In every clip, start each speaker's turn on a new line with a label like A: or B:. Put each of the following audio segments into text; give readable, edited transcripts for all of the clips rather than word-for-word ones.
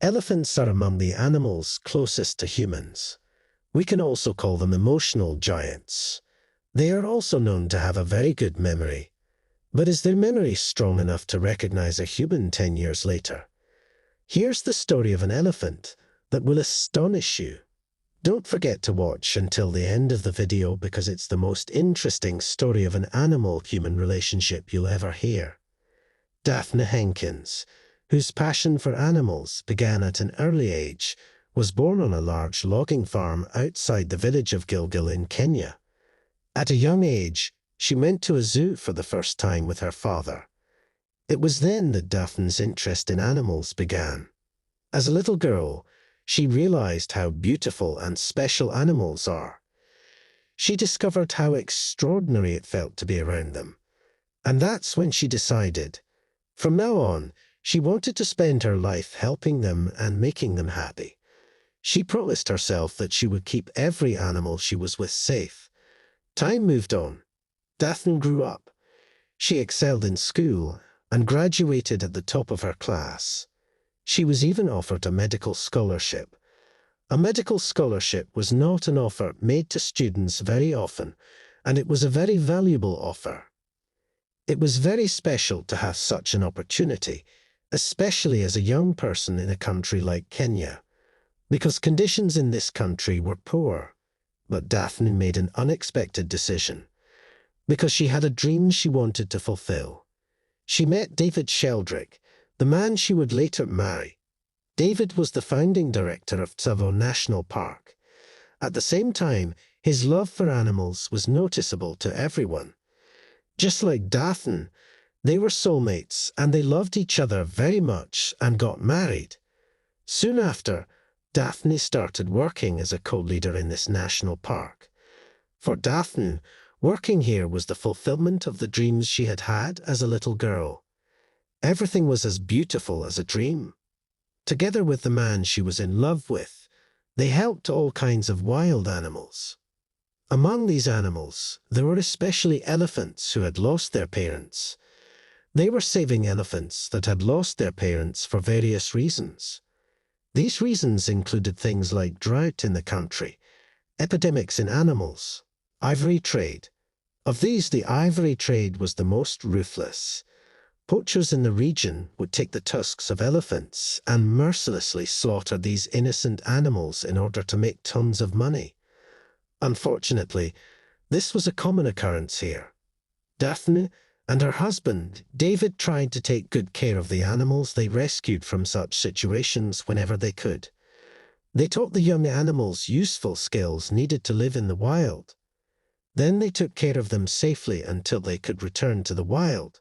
A: Elephants are among the animals closest to humans. We can also call them emotional giants. They are also known to have a very good memory. But is their memory strong enough to recognize a human 10 years later? Here's the story of an elephant that will astonish you. Don't forget to watch until the end of the video because it's the most interesting story of an animal-human relationship you'll ever hear. Daphne Henkins, whose passion for animals began at an early age, was born on a large logging farm outside the village of Gilgil in Kenya. At a young age, she went to a zoo for the first time with her father. It was then that Daphne's interest in animals began. As a little girl, she realized how beautiful and special animals are. She discovered how extraordinary it felt to be around them. And that's when she decided, from now on, she wanted to spend her life helping them and making them happy. She promised herself that she would keep every animal she was with safe. Time moved on. Daphne grew up. She excelled in school and graduated at the top of her class. She was even offered a medical scholarship. A medical scholarship was not an offer made to students very often, and it was a very valuable offer. It was very special to have such an opportunity, especially as a young person in a country like Kenya, because conditions in this country were poor. But Daphne made an unexpected decision, because she had a dream she wanted to fulfill. She met David Sheldrick, the man she would later marry. David was the founding director of Tsavo National Park. At the same time, his love for animals was noticeable to everyone. Just like Daphne, they were soulmates and they loved each other very much and got married. Soon after, Daphne started working as a co-leader in this national park. For Daphne, working here was the fulfillment of the dreams she had had as a little girl. Everything was as beautiful as a dream. Together with the man she was in love with, they helped all kinds of wild animals. Among these animals, there were especially elephants who had lost their parents. They were saving elephants that had lost their parents for various reasons. These reasons included things like drought in the country, epidemics in animals, ivory trade. Of these, the ivory trade was the most ruthless. Poachers in the region would take the tusks of elephants and mercilessly slaughter these innocent animals in order to make tons of money. Unfortunately, this was a common occurrence here. Daphne and her husband, David, tried to take good care of the animals they rescued from such situations whenever they could. They taught the young animals useful skills needed to live in the wild. Then they took care of them safely until they could return to the wild.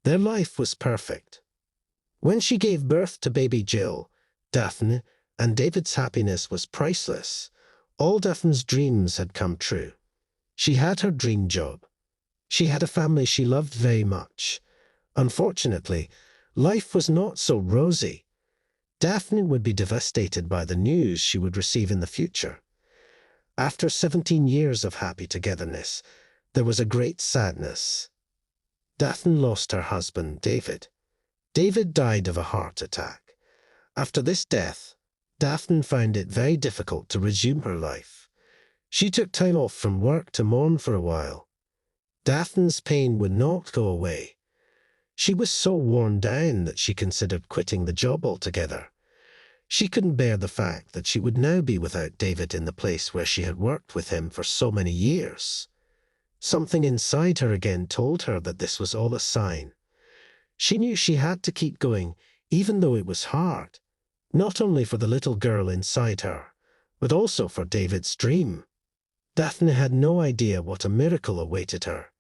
A: Their life was perfect. When she gave birth to baby Jill, Daphne and David's happiness was priceless. All Daphne's dreams had come true. She had her dream job. She had a family she loved very much. Unfortunately, life was not so rosy. Daphne would be devastated by the news she would receive in the future. After 17 years of happy togetherness, there was a great sadness. Daphne lost her husband, David. David died of a heart attack. After this death, Daphne found it very difficult to resume her life. She took time off from work to mourn for a while. Daphne's pain would not go away. She was so worn down that she considered quitting the job altogether. She couldn't bear the fact that she would now be without David in the place where she had worked with him for so many years. Something inside her again told her that this was all a sign. She knew she had to keep going, even though it was hard, not only for the little girl inside her, but also for David's dream. Daphne had no idea what a miracle awaited her.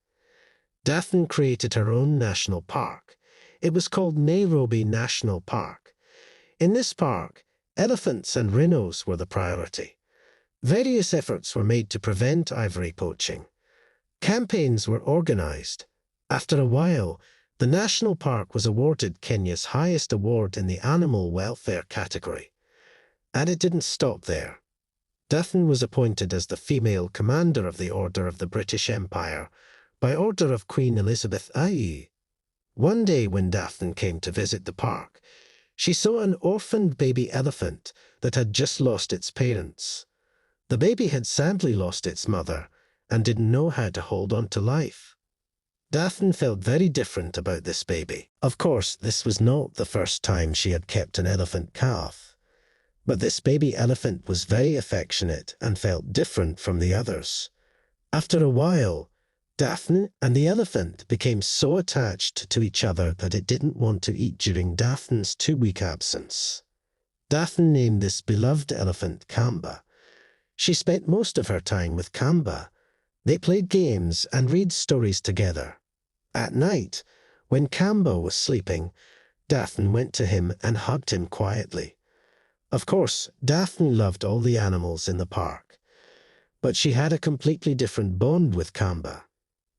A: Daphne created her own national park. It was called Nairobi National Park. In this park, elephants and rhinos were the priority. Various efforts were made to prevent ivory poaching. Campaigns were organized. After a while, the national park was awarded Kenya's highest award in the animal welfare category. And it didn't stop there. Daphne was appointed as the female commander of the Order of the British Empire by order of Queen Elizabeth II. One day when Daphne came to visit the park, She saw an orphaned baby elephant that had just lost its parents. The baby had sadly lost its mother and didn't know how to hold on to life. Daphne felt very different about this baby. Of course, this was not the first time she had kept an elephant calf. But this baby elephant was very affectionate and felt different from the others. After a while, Daphne and the elephant became so attached to each other that it didn't want to eat during Daphne's 2-week absence. Daphne named this beloved elephant Kamba. She spent most of her time with Kamba. They played games and read stories together. At night, when Kamba was sleeping, Daphne went to him and hugged him quietly. Of course, Daphne loved all the animals in the park, but she had a completely different bond with Kamba.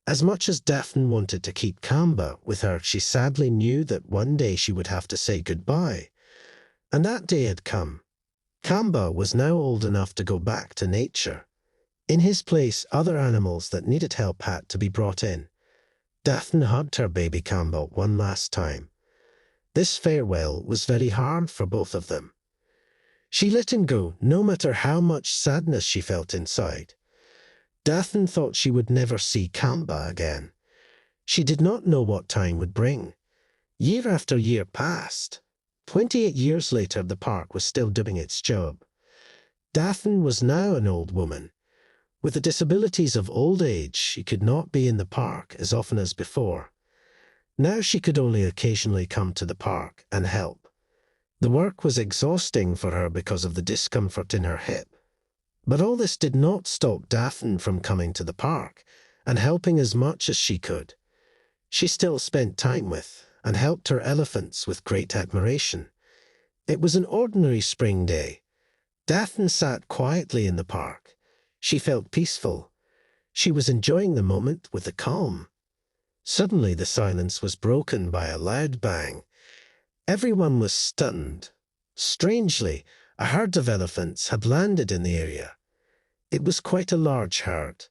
A: As much as Daphne wanted to keep Kamba with her, she sadly knew that one day she would have to say goodbye. And that day had come. Kamba was now old enough to go back to nature. In his place, other animals that needed help had to be brought in. Daphne hugged her baby Kamba one last time. This farewell was very hard for both of them. She let him go, no matter how much sadness she felt inside. Daphne thought she would never see Kamba again. She did not know what time would bring. Year after year passed. 28 years later, the park was still doing its job. Daphne was now an old woman. With the disabilities of old age, she could not be in the park as often as before. Now she could only occasionally come to the park and help. The work was exhausting for her because of the discomfort in her hip. But all this did not stop Daphne from coming to the park and helping as much as she could. She still spent time with and helped her elephants with great admiration. It was an ordinary spring day. Daphne sat quietly in the park. She felt peaceful. She was enjoying the moment with a calm. Suddenly the silence was broken by a loud bang. Everyone was stunned. Strangely, a herd of elephants had landed in the area. It was quite a large herd.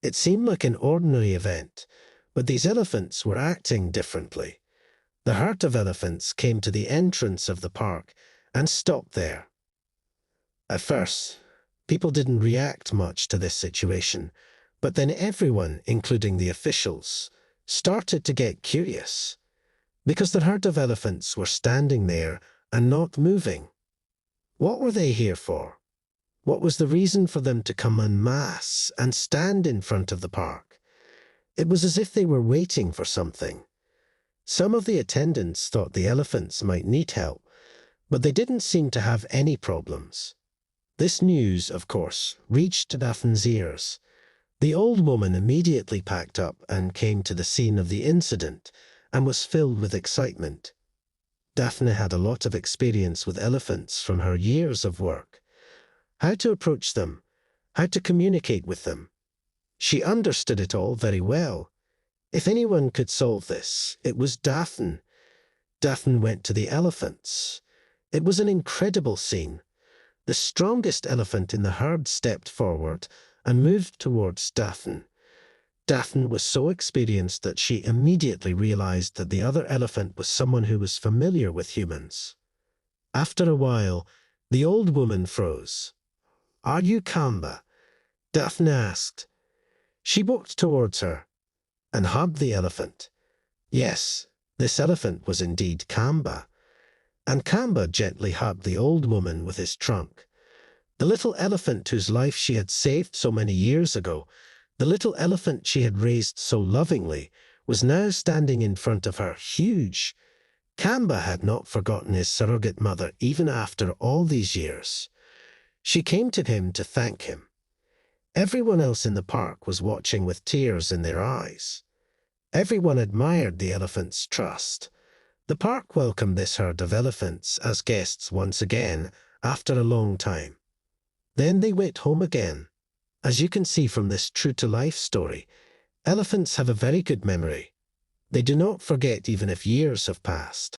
A: It seemed like an ordinary event, but these elephants were acting differently. The herd of elephants came to the entrance of the park and stopped there. At first, people didn't react much to this situation, but then everyone, including the officials, started to get curious, because the herd of elephants were standing there and not moving. What were they here for? What was the reason for them to come en masse and stand in front of the park? It was as if they were waiting for something. Some of the attendants thought the elephants might need help, but they didn't seem to have any problems. This news, of course, reached Daphne's ears. The old woman immediately packed up and came to the scene of the incident and was filled with excitement. Daphne had a lot of experience with elephants from her years of work. How to approach them, how to communicate with them. She understood it all very well. If anyone could solve this, it was Daphne. Daphne went to the elephants. It was an incredible scene. The strongest elephant in the herd stepped forward and moved towards Daphne. Daphne was so experienced that she immediately realized that the other elephant was someone who was familiar with humans. After a while, the old woman froze. "Are you Kamba?" Daphne asked. She walked towards her and hugged the elephant. Yes, this elephant was indeed Kamba. And Kamba gently hugged the old woman with his trunk. The little elephant whose life she had saved so many years ago, the little elephant she had raised so lovingly, was now standing in front of her, huge. Kamba had not forgotten his surrogate mother even after all these years. She came to him to thank him. Everyone else in the park was watching with tears in their eyes. Everyone admired the elephant's trust. The park welcomed this herd of elephants as guests once again after a long time. Then they went home again. As you can see from this true-to-life story, elephants have a very good memory. They do not forget even if years have passed.